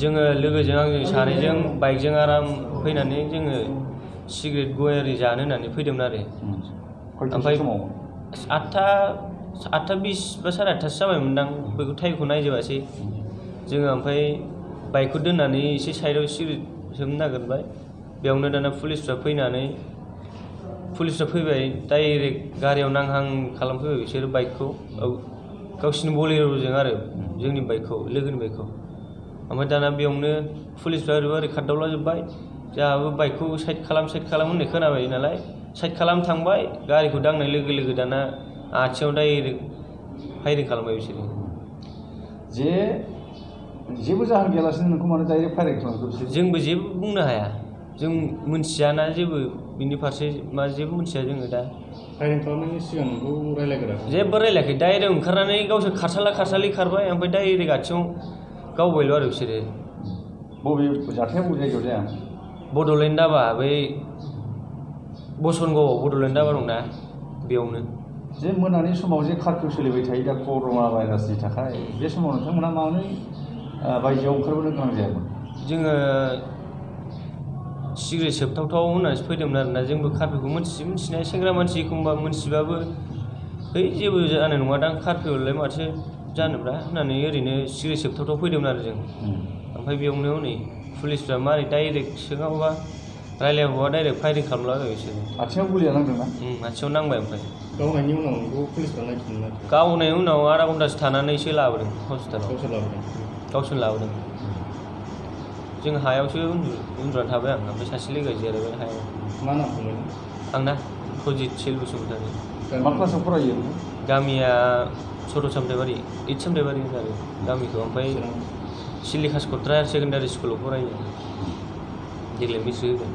जोङो लोगोजों आंजों सानैजों बाइकजों आराम फैनानै जोङो सिगारेट गयारि जानो होननानै फैदोंमोन आरो ओमफ्राय आठथा 20 बा 8:30 जाबायमोनदां बेखौ टाइमखौ नायजोबासै जोङो ओमफ्राय बाइकखौ दोननानै एसे साइडआव सिगारेट सोबनो नागिरबाय बेयावनो दाना पुलिसफ्रा फैबाय डाइरेक्ट गारियाव नांहां खालामफैबाय बिसोरो बाइकखौ गावसिनि बलेर'जों आरो जोंनि बाइकखौ लोगोनि बाइकखौ ओमफ्राय दाना बेयावनो पुलिसफ्रा ओरै खारदावलाजोब्बाय जोंहाबो बाइकखौ साइड खालाम होननाय खोनाबाय नालाय साइड खालाम थांबाय गारिखौ दांनाय लोगो दाना आथिङाव डाइरेक्ट फायरिं खालामबाय बिसोरो जेबो जाहोन गैयालासिनो नोंखौ मानो डाइरेक्ट फायरिं खालामखो बिसोर जोंबो जेबो बुंनो हाया जों मोनथियाना जेबो बिनि फारसे जेबो मोनथिया जोङो दा फायरिं खालामनायनि सिगां नोंखौ रायलायग्राखै जेबो रायलायाखै डाइरेक्ट ओंखारनानै गावसोर खारसारला खारबाय ओमफ्राय डाइरेक्ट आथिङाव गावबायल' आरो बिसोरो बबे जाथाया बबे जायगायाव जाया बड'लेण्ड दाबा बै बसनगावआव बड'लेण्ड दाबा दंना बेयावनो जे मोनानि समाव जे खारफिउ सोलिबाय थायो दा कर'ना भाइरासनि थाखाय बे समाव नोंथांमोना मानो बायजोआव ओंखारबोनो गोनां जायामोन जोङो सिगारेट सोबथावथाव होननानैसो फैदोंमोन आरोना जोंबो खारफिउखौ मिन्थिनाया सेंग्रा मानसि एखमबा मोनथिबाबो जेबो जानाय नङादां खारफिउलाय माथो जानोब्रा होननानै ओरैनो सिगारेट सोबथावथाव फैदोंमोन आरो जों ओमफ्राय बेयावनो हनै पुलिसफ्रा मारै डाइरेक्ट सोङाबा रायलायाबा डाइरेक्ट फायरिं खालामलाबाय बिसोरो आथिङाव गुलिया नांदोंना आथिङाव नांबाय ओमफ्राय गावनायनि उनाव नोंखौ पुलिसफ्रा नायफिनदों गावनायनि उनाव आधा घन्टासो थानानैसो लाबोदों हस्पिटालाव गावसोर लाबोदों जों हायावसो उन्दुनानै थाबाय आं ओमफ्राय सासे लोगोआ जिरायबाय हायाव मा नाम बुंबाय आंना प्रजित शील बसुमतारी मा क्लासाव फरायो गामिया सथ' सामथाइबारि 8 सामथाइबारि आरो गामिखौ ओमफ्राय सिलिकास कट्रा हायार सेकेन्डारि स्कुलाव फरायो देग्लाय मेट्रिक होगोन